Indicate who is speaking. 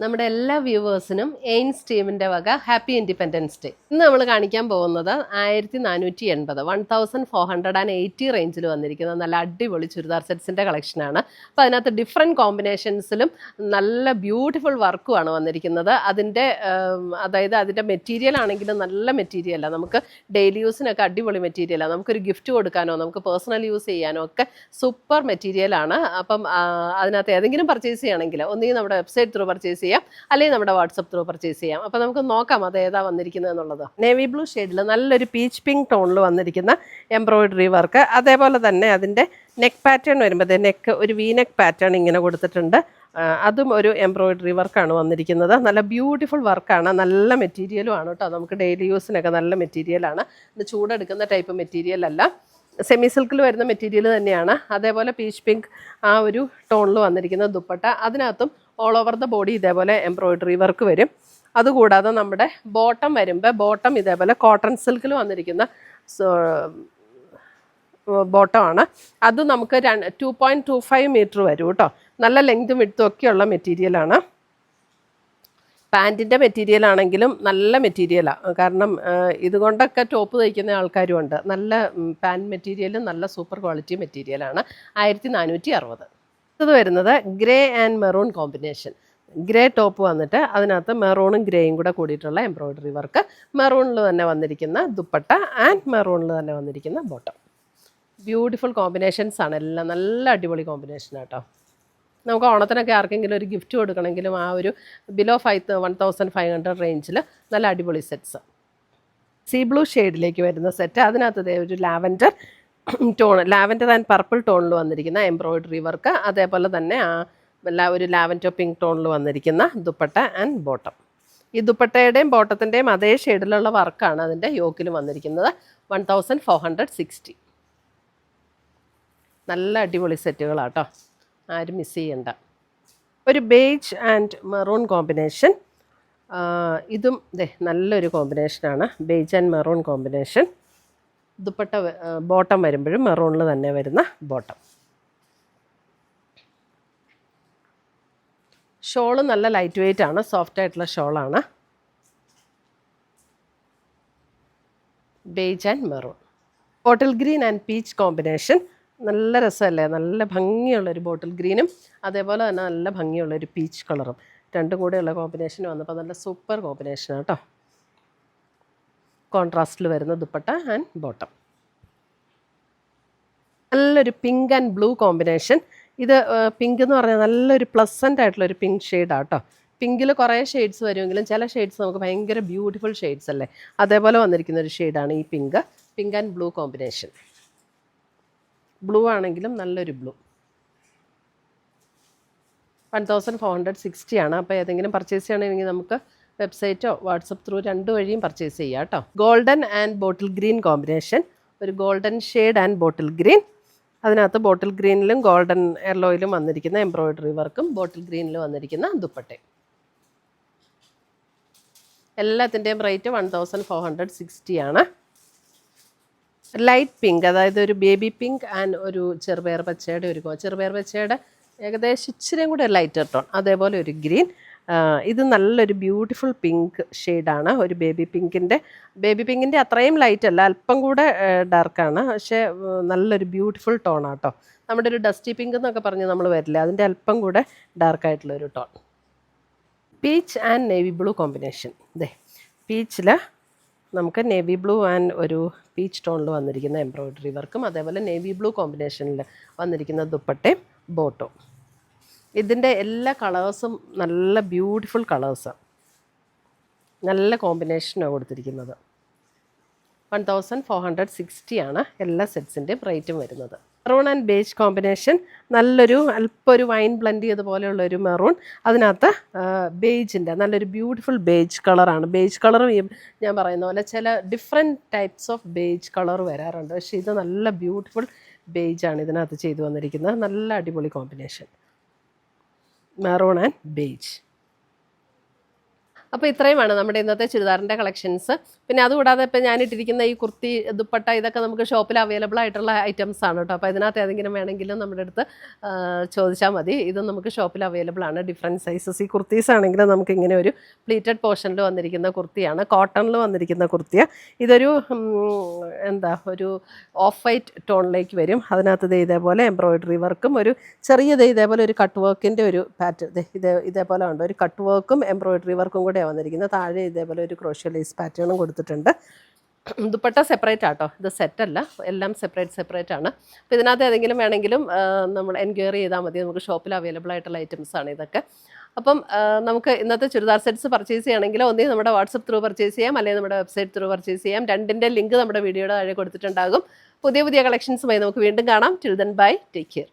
Speaker 1: നമ്മുടെ എല്ലാ വ്യൂവേഴ്സിനും എയിൻസ് ടീമിൻ്റെ വക ഹാപ്പി ഇൻഡിപെൻഡൻസ് ഡേ. ഇന്ന് നമ്മൾ കാണിക്കാൻ പോകുന്നത് 1480 1480 റേഞ്ചിൽ വന്നിരിക്കുന്ന നല്ല അടിപൊളി ചുരിദാർ സെറ്റ്സിൻ്റെ കളക്ഷനാണ്. അപ്പോൾ അതിനകത്ത് ഡിഫറെൻറ്റ് കോമ്പിനേഷൻസിലും നല്ല ബ്യൂട്ടിഫുൾ വർക്കുമാണ് വന്നിരിക്കുന്നത്. അതായത് അതിൻ്റെ മെറ്റീരിയൽ ആണെങ്കിലും നല്ല മെറ്റീരിയലാണ്. നമുക്ക് ഡെയിലി യൂസിനൊക്കെ അടിപൊളി മെറ്റീരിയലാണ്. നമുക്കൊരു ഗിഫ്റ്റ് കൊടുക്കാനോ നമുക്ക് പേഴ്സണൽ യൂസ് ചെയ്യാനോ ഒക്കെ സൂപ്പർ മെറ്റീരിയലാണ്. അപ്പം അതിനകത്ത് ഏതെങ്കിലും പർച്ചേസ് ചെയ്യണമെങ്കിൽ ഒന്നുകിൽ നമ്മുടെ വെബ്സൈറ്റ് ത്രൂ പർച്ചേസ് ചെയ്യാം, അല്ലെങ്കിൽ നമ്മുടെ വാട്സപ്പ് ത്രൂ പർച്ചേസ് ചെയ്യാം. അപ്പോൾ നമുക്ക് നോക്കാം അത് ഏതാ വന്നിരിക്കുന്നത് എന്നുള്ളത്. നേവി ബ്ലൂ ഷെയ്ഡിൽ നല്ലൊരു പീച്ച് പിങ്ക് ടോണിൽ വന്നിരിക്കുന്ന എംബ്രോയിഡറി വർക്ക്, അതേപോലെ തന്നെ അതിൻ്റെ നെക്ക് പാറ്റേൺ വരുമ്പോൾ നെക്ക് ഒരു വി നെക്ക് പാറ്റേൺ ഇങ്ങനെ കൊടുത്തിട്ടുണ്ട്. അതും ഒരു എംബ്രോയിഡറി വർക്കാണ് വന്നിരിക്കുന്നത്. നല്ല ബ്യൂട്ടിഫുൾ വർക്കാണ്, നല്ല മെറ്റീരിയലും ആണ് കേട്ടോ. നമുക്ക് ഡെയിലി യൂസിനൊക്കെ നല്ല മെറ്റീരിയലാണ്. ഇത് ചൂടെടുക്കുന്ന ടൈപ്പ് മെറ്റീരിയൽ അല്ല, സെമി സിൽക്കിൽ വരുന്ന മെറ്റീരിയൽ തന്നെയാണ്. അതേപോലെ പീച്ച് പിങ്ക് ആ ഒരു ടോണിൽ വന്നിരിക്കുന്ന ദുപ്പട്ട, അതിനകത്തും ഓൾ ഓവർ ദ ബോഡി ഇതേപോലെ എംബ്രോയിഡറി വർക്ക് വരും. അതുകൂടാതെ നമ്മുടെ ബോട്ടം വരുമ്പോൾ ബോട്ടം ഇതേപോലെ കോട്ടൺ സിൽക്കിൽ വന്നിരിക്കുന്ന ബോട്ടമാണ്. അത് നമുക്ക് 2.25 മീറ്റർ വരും കേട്ടോ. നല്ല ലെങ്തും വിഡ്ത്തും ഒക്കെയുള്ള മെറ്റീരിയലാണ്. പാൻറ്റിൻ്റെ മെറ്റീരിയൽ ആണെങ്കിലും നല്ല മെറ്റീരിയലാണ്. കാരണം ഇതുകൊണ്ടൊക്കെ ടോപ്പ് തയ്ക്കുന്ന ആൾക്കാരും ഉണ്ട്. നല്ല പാൻറ്റ് മെറ്റീരിയലും നല്ല സൂപ്പർ ക്വാളിറ്റി മെറ്റീരിയലാണ്. 1460. ഇത് വരുന്നത് grey and maroon combination. Grey top വന്നിട്ട് അതിനകത്ത് മെറൂണും ഗ്രേയും കൂടെ കൂടിയിട്ടുള്ള എംബ്രോയിഡറി വർക്ക്, മെറൂണിൽ തന്നെ വന്നിരിക്കുന്ന ദുപ്പട്ട ആൻഡ് മെറൂണിൽ തന്നെ വന്നിരിക്കുന്ന ബോട്ടം. ബ്യൂട്ടിഫുൾ കോമ്പിനേഷൻസ് ആണ് എല്ലാം. നല്ല അടിപൊളി കോമ്പിനേഷനാണ് കേട്ടോ. നമുക്ക് ഓണത്തിനൊക്കെ ആർക്കെങ്കിലും ഒരു ഗിഫ്റ്റ് കൊടുക്കണമെങ്കിലും ആ ഒരു ബിലോ 1500 റേഞ്ചിൽ നല്ല അടിപൊളി സെറ്റ്സ്. സീ ബ്ലൂ ഷെയ്ഡിലേക്ക് വരുന്ന സെറ്റ്, അതിനകത്ത് ഒരു ലാവൻഡർ ആൻഡ് പർപ്പിൾ ടോണിൽ വന്നിരിക്കുന്ന എംബ്രോയിഡറി വർക്ക്, അതേപോലെ തന്നെ ഒരു ലാവൻഡർ പിങ്ക് ടോണിൽ വന്നിരിക്കുന്ന ദുപ്പട്ട ആൻഡ് ബോട്ടം. ഈ ദുപ്പട്ടയുടെയും ബോട്ടത്തിൻ്റെയും അതേ ഷെയ്ഡിലുള്ള വർക്കാണ് അതിൻ്റെ യോക്കിൽ വന്നിരിക്കുന്നത്. 1460. നല്ല അടിപൊളി സെറ്റുകളാട്ടോ, ആരും മിസ് ചെയ്യണ്ട. ഒരു ബേജ് ആൻഡ് മെറൂൺ കോമ്പിനേഷൻ, ഇതും നല്ലൊരു കോമ്പിനേഷനാണ്. Beige and maroon combination. Dupatta bottom വരുമ്പോഴും മെറൂണിൽ തന്നെ വരുന്ന ബോട്ടം. ഷോള് നല്ല ലൈറ്റ് വെയ്റ്റ് ആണ്, സോഫ്റ്റ് ആയിട്ടുള്ള ഷോളാണ്. Beige and maroon. Bottle green and peach combination. നല്ല രസമല്ലേ, നല്ല ഭംഗിയുള്ളൊരു ബോട്ടിൽ ഗ്രീനും അതേപോലെ തന്നെ നല്ല ഭംഗിയുള്ളൊരു പീച്ച് കളറും രണ്ടും കൂടെയുള്ള കോമ്പിനേഷൻ വന്നപ്പോൾ നല്ല സൂപ്പർ കോമ്പിനേഷനാണ് കേട്ടോ. കോൺട്രാസ്റ്റിൽ വരുന്ന ദുപ്പട്ട ആൻഡ് ബോട്ടം. നല്ലൊരു പിങ്ക് ആൻഡ് ബ്ലൂ കോമ്പിനേഷൻ. ഇത് പിങ്ക് എന്ന് പറഞ്ഞാൽ നല്ലൊരു പ്ലസൻ്റ് ആയിട്ടുള്ളൊരു പിങ്ക് ഷെയ്ഡാണ് കേട്ടോ. പിങ്കിൽ കുറേ ഷെയ്ഡ്സ് വരുമെങ്കിലും ചില ഷെയ്ഡ്സ് നമുക്ക് ഭയങ്കര ബ്യൂട്ടിഫുൾ ഷെയ്ഡ്സ് അല്ലേ, അതേപോലെ വന്നിരിക്കുന്ന ഒരു ഷെയ്ഡാണ് ഈ pink and blue combination. Blue ആണെങ്കിലും നല്ലൊരു ബ്ലൂ. 1460 ആണ്. അപ്പോൾ ഏതെങ്കിലും പർച്ചേസ് ചെയ്യണമെങ്കിൽ നമുക്ക് വെബ്സൈറ്റോ വാട്സപ്പ് ത്രൂ രണ്ട് വഴിയും പർച്ചേസ് ചെയ്യാം കേട്ടോ. Golden and bottle green combination. ഒരു golden shade and bottle green, അതിനകത്ത് ബോട്ടിൽ ഗ്രീനിലും ഗോൾഡൻ യെല്ലോയിലും വന്നിരിക്കുന്ന എംബ്രോയിഡറി വർക്കും ബോട്ടിൽ ഗ്രീനിൽ വന്നിരിക്കുന്ന ദുപ്പട്ടയും. എല്ലാത്തിൻ്റെയും റേറ്റ് 1460 ആണ്. ലൈറ്റ് പിങ്ക്, അതായത് ഒരു ബേബി പിങ്ക് ആൻഡ് ഒരു ചെറുപയർ പച്ചയുടെ ചെറുപയർ പച്ചയുടെ ഏകദേശം ഇച്ചിരിയും കൂടെ ലൈറ്റർ ടോൺ, അതേപോലെ ഒരു ഗ്രീൻ. ഇത് നല്ലൊരു ബ്യൂട്ടിഫുൾ പിങ്ക് ഷെയ്ഡാണ്. ഒരു ബേബി പിങ്കിൻ്റെ അത്രയും ലൈറ്റ് അല്ല, അല്പം കൂടെ ഡാർക്കാണ്, പക്ഷേ നല്ലൊരു ബ്യൂട്ടിഫുൾ ടോണാണ് കേട്ടോ. നമ്മുടെ ഒരു ഡസ്റ്റി പിങ്ക് എന്നൊക്കെ പറഞ്ഞ് നമ്മൾ വരില്ല, അതിൻ്റെ അല്പം കൂടെ ഡാർക്കായിട്ടുള്ളൊരു tone. Peach and navy blue combination. പീച്ചിൽ നമുക്ക് നേവി ബ്ലൂ ആൻഡ് ഒരു പീച്ച് ടോണിൽ വന്നിരിക്കുന്ന എംബ്രോയിഡറി വർക്കും അതേപോലെ നേവി ബ്ലൂ കോമ്പിനേഷനിൽ വന്നിരിക്കുന്ന ദുപ്പട്ടയും ബോട്ടും. ഇതിൻ്റെ എല്ലാ കളേഴ്സും നല്ല ബ്യൂട്ടിഫുൾ കളേഴ്സാണ്, നല്ല കോമ്പിനേഷനാണ് കൊടുത്തിരിക്കുന്നത്. 1460 ആണ് എല്ലാ സെറ്റ്സിൻ്റെയും റേറ്റും വരുന്നത്. മെറൂൺ ആൻഡ് ബേജ് കോമ്പിനേഷൻ, അല്പം ഒരു വൈൻ ബ്ലെൻഡ് ചെയ്തതുപോലെയുള്ളൊരു മെറൂൺ, അതിനകത്ത് ബേജിൻ്റെ നല്ലൊരു ബ്യൂട്ടിഫുൾ ബേജ് കളറാണ്. ബേജ് കളറും ഞാൻ പറയുന്ന പോലെ ചില different types of beige colour വരാറുണ്ട്, പക്ഷേ ഇത് നല്ല ബ്യൂട്ടിഫുൾ ബേജാണ് ഇതിനകത്ത് ചെയ്തു വന്നിരിക്കുന്നത്. നല്ല അടിപൊളി കോമ്പിനേഷൻ, മെറൂൺ ആൻഡ് ബേജ്. അപ്പോൾ ഇത്രയുമാണ് നമ്മുടെ ഇന്നത്തെ ചുരിദാറിൻ്റെ കളക്ഷൻസ്. പിന്നെ അതുകൂടാതെ ഇപ്പോൾ ഞാനിട്ടിരിക്കുന്ന ഈ കുർത്തി, ദുപ്പട്ട, ഇതൊക്കെ നമുക്ക് ഷോപ്പിൽ അവൈലബിൾ ആയിട്ടുള്ള ഐറ്റംസ് ആണ് കേട്ടോ. അപ്പോൾ ഇതിനകത്ത് ഏതെങ്കിലും വേണമെങ്കിലും നമ്മുടെ അടുത്ത് ചോദിച്ചാൽ മതി. ഇതും നമുക്ക് ഷോപ്പിൽ അവൈലബിൾ ആണ്, ഡിഫറെൻറ്റ് സൈസസ്. ഈ കുർത്തീസ് ആണെങ്കിൽ നമുക്ക് ഇങ്ങനെ ഒരു പ്ലീറ്റഡ് പോർഷനിൽ വന്നിരിക്കുന്ന കുർത്തിയാണ്, കോട്ടണിൽ വന്നിരിക്കുന്ന കുർത്തിയാണ്. ഇതൊരു ഒരു ഓഫ് വൈറ്റ് ടോണിലേക്ക് വരും. അതിനകത്ത് ഇതേപോലെ എംബ്രോയിഡറി വർക്കും ഒരു ചെറിയ ഇതേപോലെ ഒരു കട്ട് വർക്കിൻ്റെ ഒരു പാറ്റേൺ ഇതേപോലെ ഉണ്ട്. ഒരു കട്ട് വർക്കും എംബ്രോയിഡറി വർക്കും കൂടെ വന്നിരിക്കുന്നത്. താഴെ ഇതേപോലെ ഒരു ക്രോഷ്യോ ലേസ് പാറ്റേണും കൊടുത്തിട്ടുണ്ട്. ദുപ്പട്ട സെപ്പറേറ്റ് ആട്ടോ, ഇത് സെറ്റല്ല, എല്ലാം സെപ്പറേറ്റ് ആണ്. അപ്പോൾ ഇതിനകത്ത് ഏതെങ്കിലും വേണമെങ്കിലും നമ്മൾ എൻക്വയറി ചെയ്താൽ മതി. നമുക്ക് ഷോപ്പിൽ അവൈലബിൾ ആയിട്ടുള്ള ഐറ്റംസ് ആണ് ഇതൊക്കെ. അപ്പം നമുക്ക് ഇന്നത്തെ ചുരിദാർ സെറ്റ്സ് പർച്ചേസ് ചെയ്യണമെങ്കിൽ ഒന്നേ നമ്മുടെ വാട്സപ്പ് ത്രൂ പർച്ചേസ് ചെയ്യാം, അല്ലെങ്കിൽ നമ്മുടെ വെബ്സൈറ്റ് ത്രൂ പർച്ചേസ് ചെയ്യാം. രണ്ടിൻ്റെ ലിങ്ക് നമ്മുടെ വീഡിയോയുടെ താഴെ കൊടുത്തിട്ടുണ്ടാകും. പുതിയ കളക്ഷൻസുമായി നമുക്ക് വീണ്ടും കാണാം. Till then bye, take care.